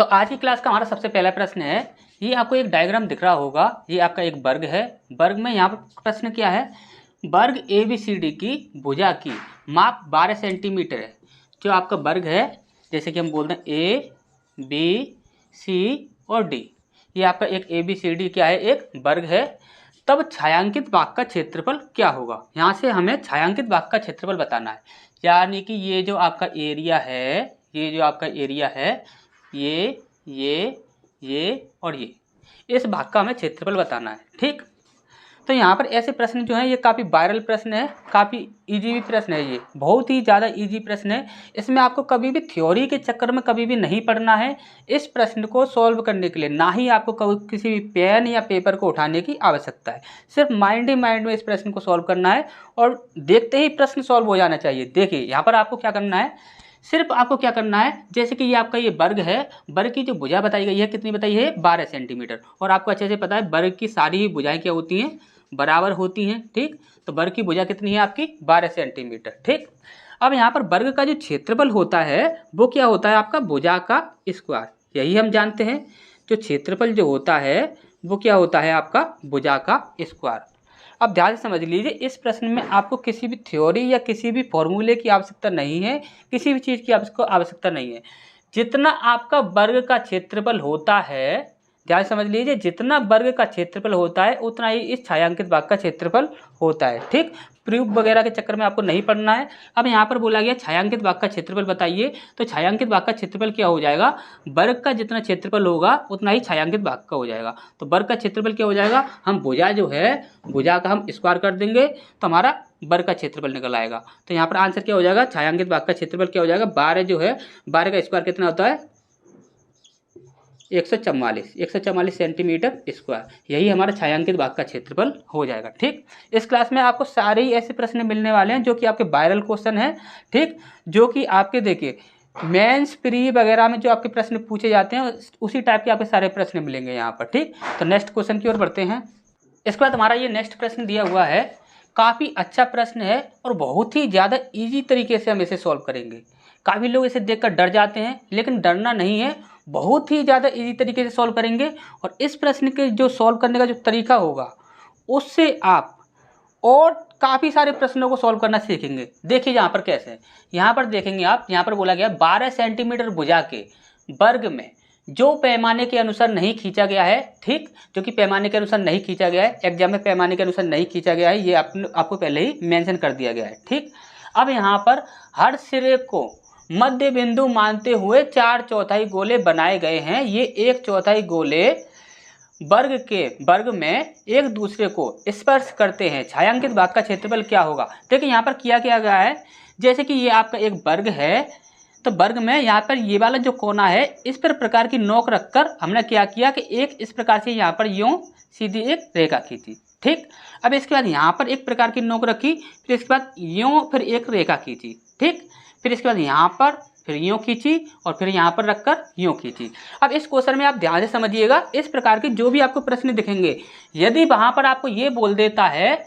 तो आज की क्लास का हमारा सबसे पहला प्रश्न है, ये आपको एक डायग्राम दिख रहा होगा। ये आपका एक वर्ग है। वर्ग में यहाँ पर प्रश्न क्या है, वर्ग ABCD की भुजा की माप 12 सेंटीमीटर है। जो आपका वर्ग है, जैसे कि हम बोलते हैं ABC और D, ये आपका एक ABCD क्या है, एक वर्ग है। तब छायांकित भाग का क्षेत्रफल क्या होगा। यहाँ से हमें छायांकित भाग का क्षेत्रफल बताना है, यानी कि ये जो आपका एरिया है, ये जो आपका एरिया है, ये और ये, इस भाग का हमें क्षेत्रफल बताना है। ठीक, तो यहाँ पर ऐसे प्रश्न जो है ये काफ़ी वायरल प्रश्न है, काफ़ी इजी भी प्रश्न है। ये बहुत ही ज़्यादा इजी प्रश्न है। इसमें आपको कभी भी थ्योरी के चक्कर में कभी भी नहीं पढ़ना है। इस प्रश्न को सॉल्व करने के लिए ना ही आपको कभी किसी भी पेन या पेपर को उठाने की आवश्यकता है। सिर्फ माइंड ही माइंड में इस प्रश्न को सॉल्व करना है और देखते ही प्रश्न सॉल्व हो जाना चाहिए। देखिए यहाँ पर आपको क्या करना है, सिर्फ आपको क्या करना है, जैसे कि ये आपका ये वर्ग है, वर्ग की जो भुजा बताई गई है कितनी बताई है, 12 सेंटीमीटर। और आपको अच्छे से पता है वर्ग की सारी ही भुजाएं क्या होती हैं, बराबर होती हैं। ठीक, तो वर्ग की भुजा कितनी है आपकी, 12 सेंटीमीटर। ठीक, अब यहाँ पर वर्ग का जो क्षेत्रफल होता है वो क्या होता है, आपका भुजा का स्क्वायर। यही हम जानते हैं, जो क्षेत्रफल जो होता है वो क्या होता है, आपका भुजा का स्क्वायर। अब ध्यान से समझ लीजिए, इस प्रश्न में आपको किसी भी थ्योरी या किसी भी फॉर्मूले की आवश्यकता नहीं है, किसी भी चीज़ की आपको आवश्यकता नहीं है। जितना आपका वर्ग का क्षेत्रफल होता है, ध्यान समझ लीजिए, जितना वर्ग का क्षेत्रफल होता है उतना ही इस छायांकित भाग का क्षेत्रफल होता है। ठीक, प्रूफ वगैरह के चक्कर में आपको नहीं पढ़ना है। अब यहाँ पर बोला गया छायांकित भाग का क्षेत्रफल बताइए, तो छायांकित भाग का क्षेत्रफल क्या हो जाएगा, वर्ग का जितना क्षेत्रफल होगा उतना ही छायांकित भाग का हो जाएगा। तो वर्ग का क्षेत्रफल क्या हो जाएगा, हम भुजा जो है, भुजा का हम स्क्वायर कर देंगे तो हमारा वर्ग का क्षेत्रफल निकल आएगा। तो यहाँ पर आंसर क्या हो जाएगा, छायांकित भाग का क्षेत्रफल क्या हो जाएगा, 12 जो है, 12 का स्क्वायर कितना होता है, 144 सेंटीमीटर स्क्वायर। यही हमारा छायांकित भाग का क्षेत्रफल हो जाएगा। ठीक, इस क्लास में आपको सारे ही ऐसे प्रश्न मिलने वाले हैं जो कि आपके वायरल क्वेश्चन हैं। ठीक, जो कि आपके देखिए मेंस प्री वगैरह में जो आपके प्रश्न पूछे जाते हैं उसी टाइप के आपके सारे प्रश्न मिलेंगे यहाँ पर। ठीक, तो नेक्स्ट क्वेश्चन की ओर बढ़ते हैं। इसके बाद हमारा ये नेक्स्ट प्रश्न दिया हुआ है, काफ़ी अच्छा प्रश्न है और बहुत ही ज़्यादा ईजी तरीके से हम इसे सॉल्व करेंगे। काफ़ी लोग इसे देखकर डर जाते हैं, लेकिन डरना नहीं है, बहुत ही ज़्यादा इजी तरीके से सॉल्व करेंगे। और इस प्रश्न के जो सॉल्व करने का जो तरीका होगा उससे आप और काफ़ी सारे प्रश्नों को सॉल्व करना सीखेंगे। देखिए यहाँ पर कैसे, यहाँ पर देखेंगे आप, यहाँ पर बोला गया 12 सेंटीमीटर भुजा के वर्ग में जो पैमाने के अनुसार नहीं खींचा गया है। ठीक, जो कि पैमाने के अनुसार नहीं खींचा गया है, एग्जाम में पैमाने के अनुसार नहीं खींचा गया है, ये आपको पहले ही मेंशन कर दिया गया है। ठीक, अब यहाँ पर हर सिरे को मध्य बिंदु मानते हुए 4/4 गोले बनाए गए हैं। ये 1/4 गोले वर्ग में एक दूसरे को स्पर्श करते हैं। छायांकित भाग का क्षेत्रफल क्या होगा। देखिए यहाँ पर किया गया है, जैसे कि ये आपका एक वर्ग है, तो वर्ग में यहाँ पर ये वाला जो कोना है इस पर प्रकार की नोक रखकर हमने क्या किया कि एक इस प्रकार से यहाँ पर यूं सीधी एक रेखा खींची। ठीक, अब इसके बाद यहाँ पर एक प्रकार की नोक रखी, फिर इसके बाद यूं फिर एक रेखा खींची। ठीक, फिर इसके बाद यहाँ पर फिर यूं खींची और फिर यहाँ पर रखकर यूं खींची। अब इस क्वेश्चन में आप ध्यान से समझिएगा, इस प्रकार के जो भी आपको प्रश्न दिखेंगे, यदि वहाँ पर आपको ये बोल देता है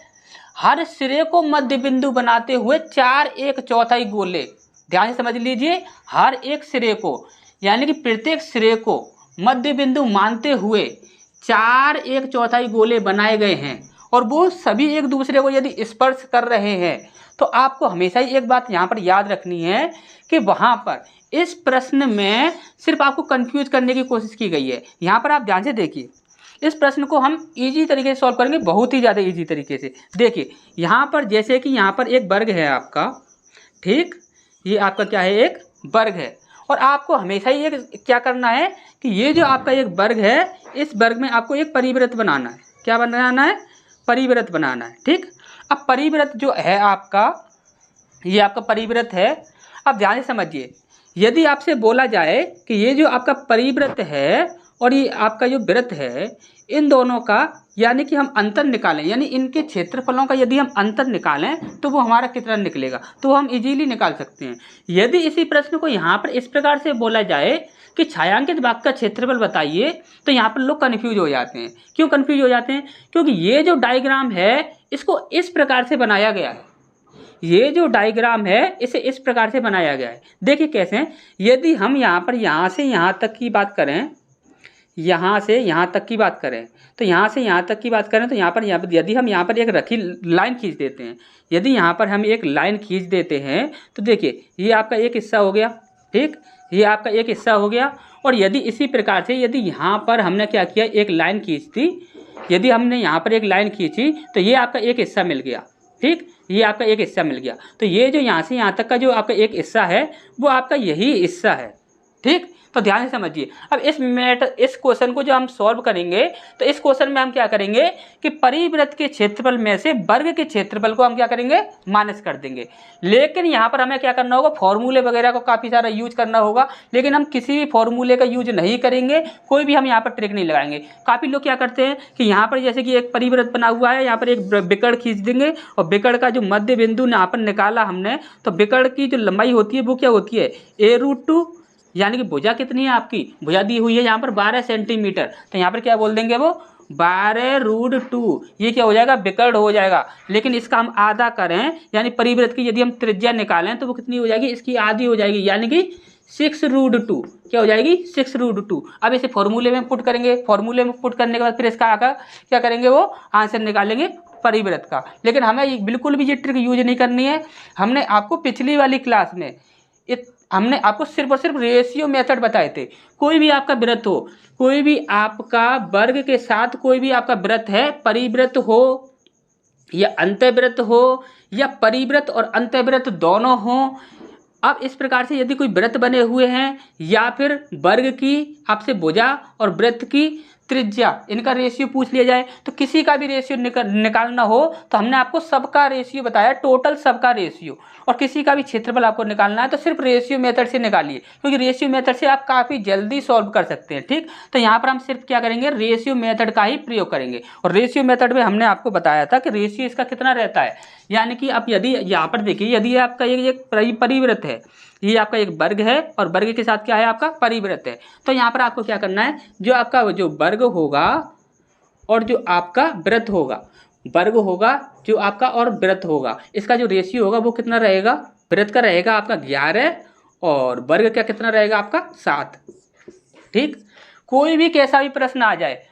हर सिरे को मध्य बिंदु बनाते हुए 4/4 गोले, ध्यान से समझ लीजिए, हर एक सिरे को यानी कि प्रत्येक सिरे को मध्य बिंदु मानते हुए 4/4 गोले बनाए गए हैं और वो सभी एक दूसरे को यदि स्पर्श कर रहे हैं, तो आपको हमेशा ही एक बात यहाँ पर याद रखनी है कि वहाँ पर इस प्रश्न में सिर्फ आपको कंफ्यूज करने की कोशिश की गई है। यहाँ पर आप ध्यान से देखिए, इस प्रश्न को हम इजी तरीके से सॉल्व करेंगे, बहुत ही ज़्यादा इजी तरीके से। देखिए यहाँ पर जैसे कि यहाँ पर एक वर्ग है आपका, ठीक, ये आपका क्या है, एक वर्ग है, और आपको हमेशा ही एक क्या करना है कि ये जो आपका एक वर्ग है, इस वर्ग में आपको एक परिवृत्त बनाना है। क्या बनाना है, परिवृत्त बनाना है। ठीक, अब परिवृत्त जो है आपका, ये आपका परिवृत्त है। अब ध्यान से समझिए, यदि आपसे बोला जाए कि ये जो आपका परिवृत्त है और ये आपका जो वृत्त है, इन दोनों का यानी कि हम अंतर निकालें, यानी इनके क्षेत्रफलों का यदि हम अंतर निकालें तो वो हमारा कितना निकलेगा, तो वो हम इजीली निकाल सकते हैं। यदि इसी प्रश्न को यहाँ पर इस प्रकार से बोला जाए कि छायांकित भाग का क्षेत्रफल बताइए, तो यहाँ पर लोग कन्फ्यूज हो जाते हैं। क्यों कन्फ्यूज हो जाते हैं, क्योंकि ये जो डायग्राम है इसको इस प्रकार से बनाया गया है, ये जो डायग्राम है इसे इस प्रकार से बनाया गया है। देखिए कैसे, यदि हम यहाँ पर यहाँ से यहाँ तक की बात करें, यहाँ से यहाँ तक की बात करें, तो यहाँ से यहाँ तक की बात करें तो यहाँ पर यदि हम यहाँ पर एक रखी लाइन खींच देते हैं, यदि यहाँ पर हम एक लाइन खींच देते हैं तो देखिए ये आपका एक हिस्सा हो गया, ठीक, ये आपका एक हिस्सा हो गया। और यदि इसी प्रकार से यदि यहाँ पर हमने क्या किया, एक लाइन खींच दी, यदि हमने यहाँ पर एक लाइन खींची तो ये आपका एक हिस्सा मिल गया, ठीक, ये आपका एक हिस्सा मिल गया। तो ये जो यहाँ से यहाँ तक का जो आपका एक हिस्सा है वो आपका यही हिस्सा है, ठीक। तो ध्यान से समझिए। अब इस क्वेश्चन को जो हम सॉल्व करेंगे तो इस क्वेश्चन में हम क्या करेंगे कि परिवृत्त के क्षेत्रफल में से वर्ग के क्षेत्रफल को हम क्या करेंगे, माइनस कर देंगे। लेकिन यहाँ पर हमें क्या करना होगा, फॉर्मूले वगैरह को काफ़ी सारा यूज करना होगा, लेकिन हम किसी भी फॉर्मूले का यूज नहीं करेंगे, कोई भी हम यहाँ पर ट्रिक नहीं लगाएंगे। काफ़ी लोग क्या करते हैं कि यहाँ पर जैसे कि एक परिवृत्त बना हुआ है, यहाँ पर एक बिकड़ खींच देंगे और बिकड़ का जो मध्य बिंदु यहाँ पर निकाला हमने, तो बिकड़ की जो लंबाई होती है वो क्या होती है, a√2, यानी कि भुजा कितनी है आपकी, भुजा दी हुई है यहाँ पर 12 सेंटीमीटर, तो यहाँ पर क्या बोल देंगे वो 12√2, ये क्या हो जाएगा, बिकड़ हो जाएगा। लेकिन इसका हम आधा करें, यानी परिवृत्त की यदि हम त्रिज्या निकालें तो वो कितनी हो जाएगी, इसकी आधी हो जाएगी, यानी कि 6√2, क्या हो जाएगी 6√2। अब इसे फॉर्मूले में पुट करेंगे, फॉर्मूले में पुट करने के बाद फिर इसका आकर क्या करेंगे, वो आंसर निकालेंगे परिवृत्त का। लेकिन हमें बिल्कुल भी ये ट्रिक यूज नहीं करनी है। हमने आपको पिछली वाली क्लास में हमने आपको सिर्फ और सिर्फ रेशियो मेथड बताए थे। कोई भी आपका वृत्त हो, कोई भी आपका वर्ग के साथ कोई भी आपका वृत्त है, परिवृत्त हो या अंतःवृत्त हो या परिवृत्त और अंतःवृत्त दोनों हो, अब इस प्रकार से यदि कोई वृत्त बने हुए हैं या फिर वर्ग की आपसे भुजा और वृत्त की त्रिज्या, इनका रेशियो पूछ लिया जाए, तो किसी का भी रेशियो निकालना हो तो हमने आपको सबका रेशियो बताया, टोटल सबका रेशियो। और किसी का भी क्षेत्रफल आपको निकालना है तो सिर्फ रेशियो मेथड से निकालिए, क्योंकि रेशियो मेथड से आप काफ़ी जल्दी सॉल्व कर सकते हैं, ठीक। तो यहाँ पर हम सिर्फ क्या करेंगे, रेशियो मेथड का ही प्रयोग करेंगे। और रेशियो मेथड में हमने आपको बताया था कि रेशियो इसका कितना रहता है, यानी कि आप यदि यहाँ पर देखिए, यदि आपका एक परिवृत्त है, ये आपका एक वर्ग है और वर्ग के साथ क्या है, आपका परिवृत्त है, तो यहाँ पर आपको क्या करना है, जो आपका जो वर्ग होगा और जो आपका वृत्त होगा, वर्ग होगा जो आपका और वृत्त होगा, इसका जो रेशियो होगा वो कितना रहेगा, वृत्त का रहेगा आपका 11 और वर्ग का कितना रहेगा आपका 7, ठीक। कोई भी कैसा भी प्रश्न आ जाए,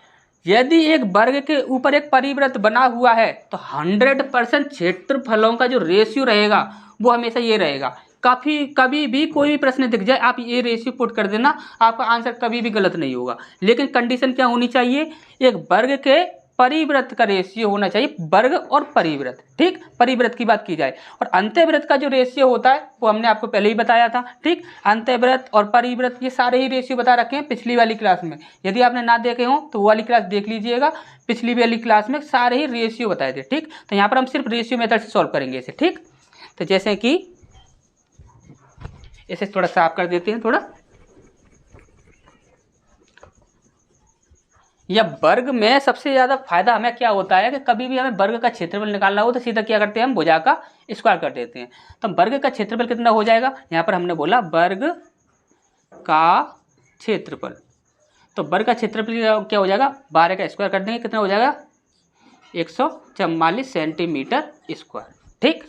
यदि एक वर्ग के ऊपर एक परिवृत्त बना हुआ है तो 100% क्षेत्रफलों का जो रेशियो रहेगा वो हमेशा ये रहेगा। कभी भी कोई भी प्रश्न दिख जाए, आप ये रेशियो पुट कर देना, आपका आंसर कभी भी गलत नहीं होगा। लेकिन कंडीशन क्या होनी चाहिए, एक वर्ग के परिवृत्त का रेशियो होना चाहिए, वर्ग और परिवृत्त, ठीक, परिवृत्त की बात की जाए। और अंतःवृत्त का जो रेशियो होता है वो हमने आपको पहले ही बताया था, ठीक। अंतःवृत्त और परिवृत्त ये सारे ही रेशियो बता रखे हैं पिछली वाली क्लास में। यदि आपने ना देखे हो तो वो वाली क्लास देख लीजिएगा, पिछली वाली क्लास में सारे ही रेशियो बताए थे, ठीक। तो यहाँ पर हम सिर्फ रेशियो मेथड से सॉल्व करेंगे इसे, ठीक। तो जैसे कि इसे थोड़ा साफ कर देते हैं, थोड़ा, या वर्ग में सबसे ज़्यादा फायदा हमें क्या होता है कि कभी भी हमें वर्ग का क्षेत्रफल निकालना हो तो सीधा क्या करते हैं, हम भुजा का स्क्वायर कर देते हैं। तो वर्ग का क्षेत्रफल कितना हो जाएगा, यहाँ पर हमने बोला वर्ग का क्षेत्रफल, तो वर्ग का क्षेत्रफल क्या हो जाएगा, 12 का स्क्वायर कर देंगे, कितना हो जाएगा 144 सेंटीमीटर स्क्वायर, ठीक।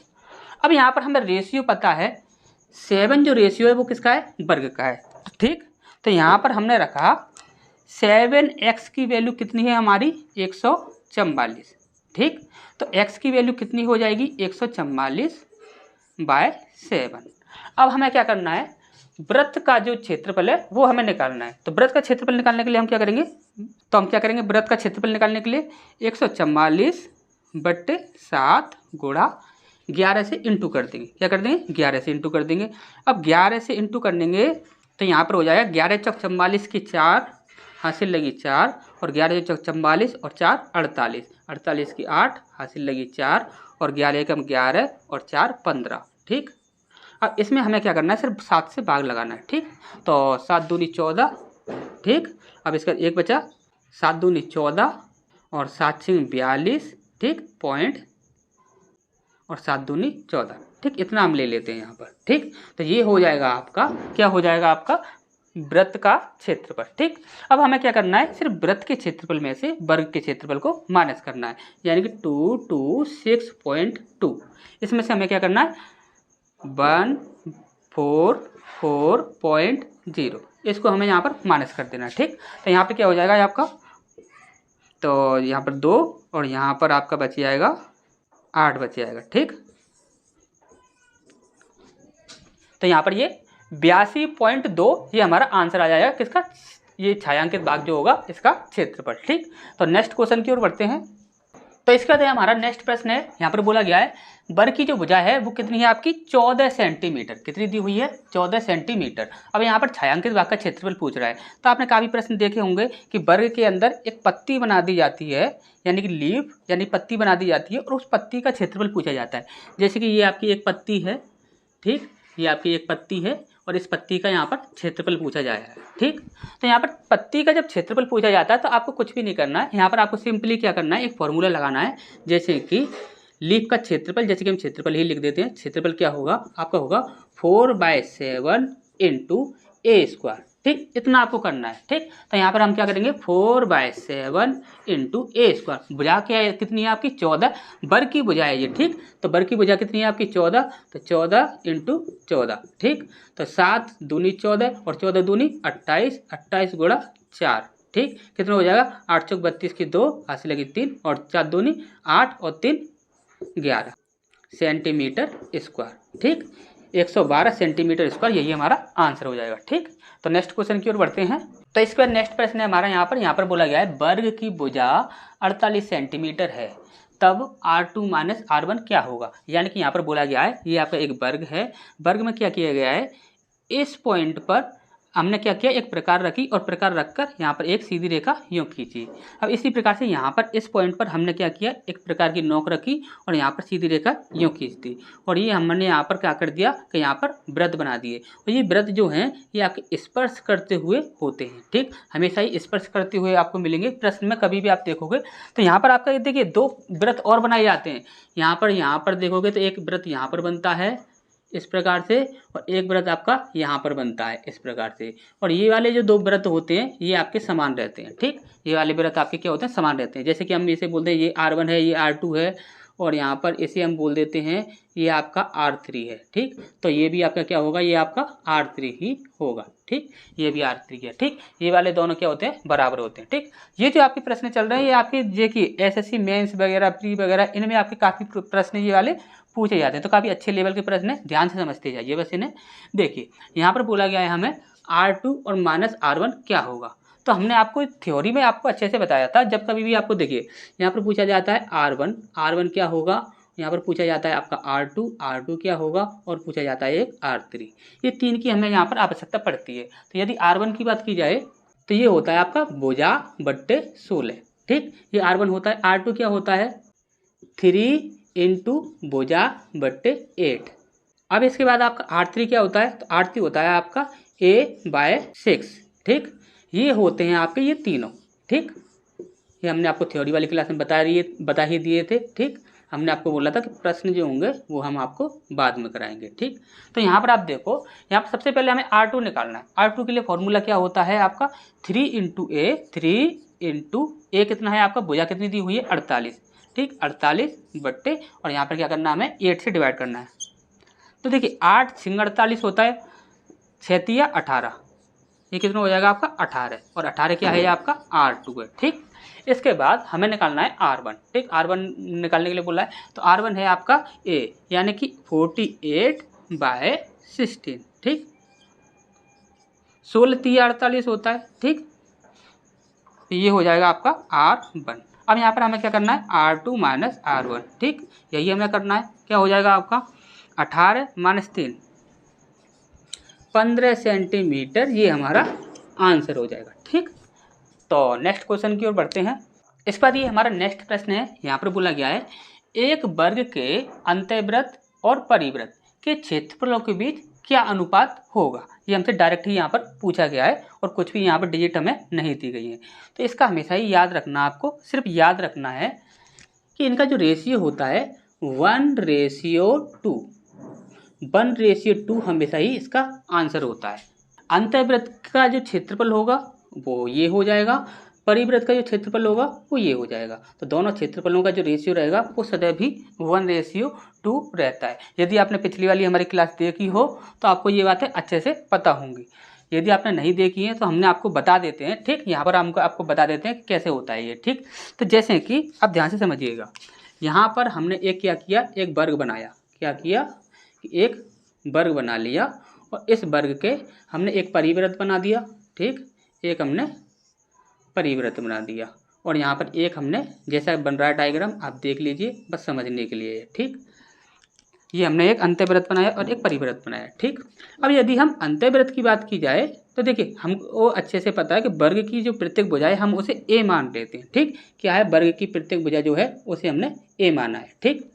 अब यहाँ पर हमें रेशियो पता है, 7 जो रेशियो है वो किसका है, वर्ग का है, ठीक। तो यहाँ पर हमने रखा 7x की वैल्यू कितनी है हमारी 144, ठीक। तो x की वैल्यू कितनी हो जाएगी 144/7। अब हमें क्या करना है, वृत्त का जो क्षेत्रफल है वो हमें निकालना है। तो वृत्त का क्षेत्रफल निकालने के लिए हम क्या करेंगे, वृत्त का क्षेत्रफल निकालने के लिए 144/7 गुणा 11 से इंटू कर देंगे, क्या कर देंगे 11 से इंटू कर देंगे। अब 11 से इंटू कर देंगे तो यहाँ पर हो जाएगा 11 चौक 44 की 4 हासिल लगी 4 और 11 चौक 44 और 4 48, 48 की 8 हासिल लगी 4 और 11 एकम 11 और 4 15, ठीक। अब इसमें हमें क्या करना है, सिर्फ 7 से भाग लगाना है, ठीक। तो 7 दूनी 14, ठीक। अब इसका एक बचा, 7 दूनी 14 और 7 छिंग 42, ठीक, पॉइंट और 7 दूनी 14, ठीक। इतना हम ले लेते हैं यहाँ पर, ठीक। तो ये हो जाएगा आपका, क्या हो जाएगा आपका वृत्त का क्षेत्रफल। ठीक, अब हमें क्या करना है, सिर्फ वृत्त के क्षेत्रफल में से वर्ग के क्षेत्रफल को माइनस करना है, यानी कि 226.2। इसमें से हमें क्या करना है, 144.0, इसको हमें यहाँ पर माइनस कर देना है। ठीक, तो यहाँ पे क्या हो जाएगा आपका, तो यहाँ पर 2 और यहाँ पर आपका बच जाएगा 8 बच जाएगा। ठीक, तो यहाँ पर ये 82.2 ये हमारा आंसर आ जाएगा किसका, ये छायांकित भाग जो होगा इसका क्षेत्रफल। ठीक, तो नेक्स्ट क्वेश्चन की ओर बढ़ते हैं। तो इसके बाद हमारा नेक्स्ट प्रश्न है, यहाँ पर बोला गया है वर्ग की जो भुजा है वो कितनी है आपकी, 14 सेंटीमीटर। कितनी दी हुई है, 14 सेंटीमीटर। अब यहाँ पर छायांकित भाग का क्षेत्रफल पूछ रहा है, तो आपने काफ़ी प्रश्न देखे होंगे कि वर्ग के अंदर एक पत्ती बना दी जाती है, यानी कि लीफ यानी पत्ती बना दी जाती है और उस पत्ती का क्षेत्रफल पूछा जाता है। जैसे कि ये आपकी एक पत्ती है, ठीक, ये आपकी एक पत्ती है और इस पत्ती का यहाँ पर क्षेत्रफल पूछा जाएगा। ठीक, तो यहाँ पर पत्ती का जब क्षेत्रफल पूछा जाता है तो आपको कुछ भी नहीं करना है, यहाँ पर आपको सिंपली क्या करना है, एक फॉर्मूला लगाना है। जैसे कि लीफ का क्षेत्रफल, जैसे कि हम क्षेत्रफल ही लिख देते हैं, क्षेत्रफल क्या होगा आपका, होगा 4/7 इंटू ए स्क्वायर। ठीक, इतना आपको करना है। ठीक, तो यहाँ पर हम क्या करेंगे, 4/7 इंटू ए स्क्वायर। भुजा क्या है, कितनी है आपकी, 14, वर्ग की भुजा है ये। ठीक, तो वर्ग की भुजा कितनी है आपकी, 14, तो 14 इंटू 14। ठीक, तो 7 दूनी 14 और 14 दूनी 28, 28 गुणा 4। ठीक, कितना हो जाएगा, 8 चौक 32 की 2, हाथ से लगी 3 और 4 दूनी 8 और 3 11 सेंटीमीटर स्क्वायर। ठीक, 112 सेंटीमीटर स्क्वायर, यही हमारा आंसर हो जाएगा। ठीक, तो नेक्स्ट क्वेश्चन की ओर बढ़ते हैं। तो इसके बाद नेक्स्ट प्रश्न है हमारा, यहाँ पर बोला गया है वर्ग की भुजा 48 सेंटीमीटर है, तब R2 माइनस R1 क्या होगा। यानी कि यहाँ पर बोला गया है, ये आपका एक वर्ग है, वर्ग में क्या किया गया है, इस पॉइंट पर हमने क्या किया, एक प्रकार रखी और प्रकार रखकर यहाँ पर एक सीधी रेखा यूँ खींची। अब इसी प्रकार से यहाँ पर इस पॉइंट पर हमने क्या किया, एक प्रकार की नोक रखी और यहाँ पर सीधी रेखा यूँ खींच दी और ये हमने यहाँ पर क्या कर दिया कि यहाँ पर वृत्त बना दिए। और ये वृत्त जो हैं ये आपके स्पर्श करते हुए होते हैं। ठीक, हमेशा ही स्पर्श करते हुए आपको मिलेंगे प्रश्न में, कभी भी आप देखोगे तो यहाँ पर आपका देखिए 2 वृत्त और बनाए जाते हैं। यहाँ पर देखोगे तो एक वृत्त यहाँ पर बनता है इस प्रकार से और एक वृत्त आपका यहाँ पर बनता है इस प्रकार से, और ये वाले जो 2 वृत्त होते हैं ये आपके समान रहते हैं। ठीक, ये वाले वृत्त आपके क्या होते हैं, समान रहते हैं। जैसे कि हम इसे बोलते हैं ये R1 है, ये R2 है और यहाँ पर इसे हम बोल देते हैं ये आपका R3 है। ठीक, तो ये भी आपका क्या होगा, ये आपका R3 ही होगा। ठीक, ये भी R3 है। ठीक, ये वाले दोनों क्या होते हैं, बराबर होते हैं। ठीक, ये जो आपके प्रश्न चल रहे हैं ये आपके देखिए SSC मेंस वगैरह प्री वगैरह इनमें आपके काफ़ी प्रश्न ये वाले पूछे जाते हैं, तो काफ़ी अच्छे लेवल के प्रश्न है, ध्यान से समझते जाइए बस इन्हें। देखिए यहाँ पर बोला गया है हमें R2 और माइनस R1 क्या होगा, तो हमने आपको थ्योरी में आपको अच्छे से बताया था। जब कभी भी आपको देखिए यहाँ पर पूछा जाता है R1 क्या होगा, यहाँ पर पूछा जाता है आपका R2 क्या होगा और पूछा जाता है एक R3, ये 3 की हमें यहाँ पर आवश्यकता पड़ती है। तो यदि R1 की बात की जाए तो ये होता है आपका भुजा बट्टे 16। ठीक, ये R1 होता है। R2 क्या होता है, 3 इंटू भुजा बट्टे 8। अब इसके बाद आपका R3 क्या होता है, तो R3 होता है आपका A/6। ठीक, ये होते हैं आपके ये तीनों। ठीक, ये हमने आपको थ्योरी वाली क्लास में बता ही दिए थे। ठीक, हमने आपको बोला था कि प्रश्न जो होंगे वो हम आपको बाद में कराएंगे। ठीक, तो यहाँ पर आप देखो, यहाँ पर सबसे पहले हमें R2 निकालना है। R2 के लिए फॉर्मूला क्या होता है आपका, 3 इंटू A कितना है आपका, भुजा कितनी दी हुई है 48। ठीक, 48 बट्टे और यहाँ पर क्या करना है, हमें 8 से डिवाइड करना है। तो देखिए 8 सिंग 48 होता है, 6 18, ये कितना हो जाएगा आपका 18 और 18 क्या है आपका R2 है। ठीक, इसके बाद हमें निकालना है R1। ठीक, R1 निकालने के लिए बोला है, तो R1 है आपका A यानी कि 48/16। ठीक, 16 3 48 होता है। ठीक, ये हो जाएगा आपका R1। अब यहाँ पर हमें क्या करना है, R2 माइनस R1। ठीक, यही हमें करना है। क्या हो जाएगा आपका 18 माइनस 3 15 सेंटीमीटर, ये हमारा आंसर हो जाएगा। ठीक, तो नेक्स्ट क्वेश्चन की ओर बढ़ते हैं। इस पर ये हमारा नेक्स्ट प्रश्न है, यहाँ पर बोला गया है एक वर्ग के अंतःवृत्त और परिवृत्त के क्षेत्रफलों के बीच क्या अनुपात होगा। ये हमसे डायरेक्ट ही यहाँ पर पूछा गया है और कुछ भी यहाँ पर डिजिट हमें नहीं दी गई है। तो इसका हमेशा ही याद रखना, आपको सिर्फ याद रखना है कि इनका जो रेशियो होता है 1:2 हमेशा ही इसका आंसर होता है। अंतःवृत्त का जो क्षेत्रफल होगा वो ये हो जाएगा, परिवृत्त का जो क्षेत्रफल होगा वो ये हो जाएगा। तो दोनों क्षेत्रफलों का जो रेशियो रहेगा वो सदैव भी 1:2 रहता है। यदि आपने पिछली वाली हमारी क्लास देखी हो तो आपको ये बातें अच्छे से पता होंगी। यदि आपने नहीं देखी है तो हमने आपको बता देते हैं, ठीक। यहाँ पर हमको आपको बता देते हैं कि कैसे होता है ये, ठीक। तो जैसे कि आप ध्यान से समझिएगा, यहाँ पर हमने एक क्या किया, एक वर्ग बनाया। क्या किया कि एक वर्ग बना लिया और इस वर्ग के हमने एक परिवृत्त बना दिया, ठीक। एक हमने परिवृत्त बना दिया और यहाँ पर एक हमने, जैसा बन रहा है डायग्राम आप देख लीजिए बस समझने के लिए, ठीक। ये हमने एक अंतःवृत्त बनाया और एक परिवृत्त बनाया, ठीक। अब यदि हम अंतःवृत्त की बात की जाए तो देखिए हमको अच्छे से पता है कि वर्ग की जो प्रत्येक भुजा है हम उसे ए मान लेते हैं, ठीक। क्या है, वर्ग की प्रत्येक भुजा जो है उसे हमने ए माना है, ठीक।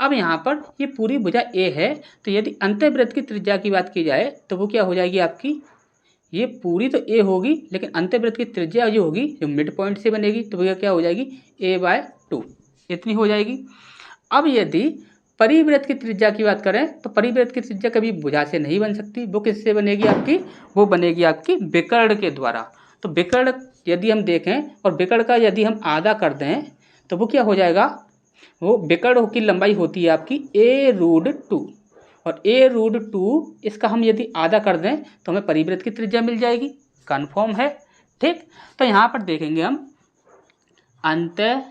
अब यहाँ पर ये पूरी भुजा ए है, तो यदि अंतःवृत्त की त्रिज्या की बात की जाए तो वो क्या हो जाएगी आपकी, ये पूरी तो ए होगी लेकिन अंतःवृत्त की त्रिज्या जो होगी जो मिड पॉइंट से बनेगी तो वह क्या हो जाएगी, a/2 इतनी हो जाएगी। अब यदि परिवृत्त की त्रिज्या की बात करें तो परिवृत्त की त्रिज्या कभी भुजा से नहीं बन सकती, वो किससे बनेगी आपकी, वो बनेगी आपकी विकर्ण के द्वारा। तो विकर्ण यदि हम देखें और विकर्ण का यदि हम आधा कर दें तो वो क्या हो जाएगा, वो विकर्ण की लंबाई होती है आपकी a√2 और a√2 इसका हम यदि आधा कर दें तो हमें परिवृत्त की त्रिज्या मिल जाएगी, कन्फर्म है, ठीक। तो यहाँ पर देखेंगे हम अंतःवृत्त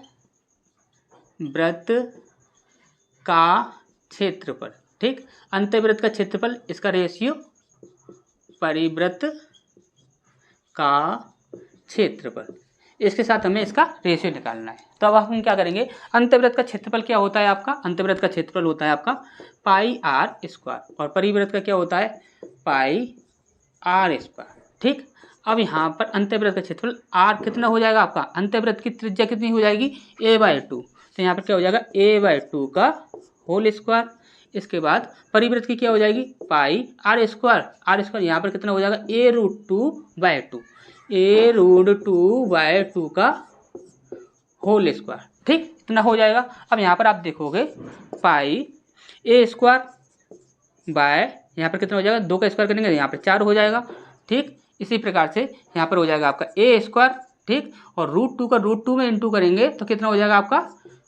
का क्षेत्रफल, ठीक। अंतःवृत्त का क्षेत्रफल, इसका रेशियो परिवृत्त का क्षेत्रफल, इसके साथ हमें इसका रेशियो निकालना है। तो अब हम क्या करेंगे, अंतःवृत्त का क्षेत्रफल क्या होता है आपका, अंतःवृत्त का क्षेत्रफल होता है आपका πr² और परिवृत्त का क्या होता है πr², ठीक। अब यहाँ पर अंतःवृत्त का क्षेत्रफल r कितना हो जाएगा आपका, अंतःवृत्त की त्रिज्या कितनी हो जाएगी a/2, तो यहाँ पर क्या हो जाएगा a/2 का होल स्क्वायर। इसके बाद परिवृत्त की क्या हो जाएगी πr², यहाँ पर कितना हो जाएगा a√2/2, a√2/2 का होल स्क्वायर, ठीक, इतना हो जाएगा। अब यहाँ पर आप देखोगे πa² बाय यहाँ पर कितना हो जाएगा, 2 का स्क्वायर करेंगे यहाँ पर 4 हो जाएगा, ठीक। इसी प्रकार से यहाँ पर हो जाएगा आपका a², ठीक, और √2 का √2 में इंटू करेंगे तो कितना हो जाएगा आपका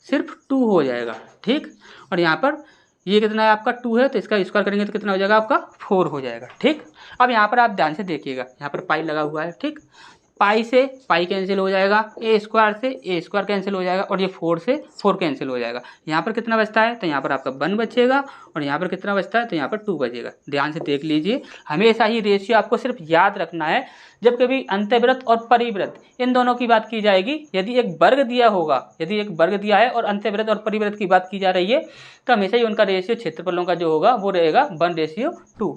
सिर्फ 2 हो जाएगा, ठीक। और यहाँ पर ये कितना है आपका 2 है तो इसका स्क्वायर करेंगे तो कितना हो जाएगा आपका 4 हो जाएगा, ठीक। अब यहाँ पर आप ध्यान से देखिएगा, यहाँ पर पाई लगा हुआ है, ठीक। पाई से पाई कैंसिल हो जाएगा, a² से a² कैंसिल हो जाएगा और ये 4 से 4 कैंसिल हो जाएगा। यहाँ पर कितना बचता है, तो यहाँ पर आपका 1 बचेगा और यहाँ पर कितना बचता है, तो यहाँ पर 2 बचेगा। ध्यान से देख लीजिए, हमेशा ही रेशियो आपको सिर्फ याद रखना है। जब कभी अंतःवृत्त और परिवृत्त इन दोनों की बात की जाएगी, यदि एक वर्ग दिया होगा, यदि एक वर्ग दिया है और अंतःवृत्त और परिवृत्त की बात की जा रही है तो हमेशा ही उनका रेशियो क्षेत्रफलों का जो होगा वो रहेगा 1:2,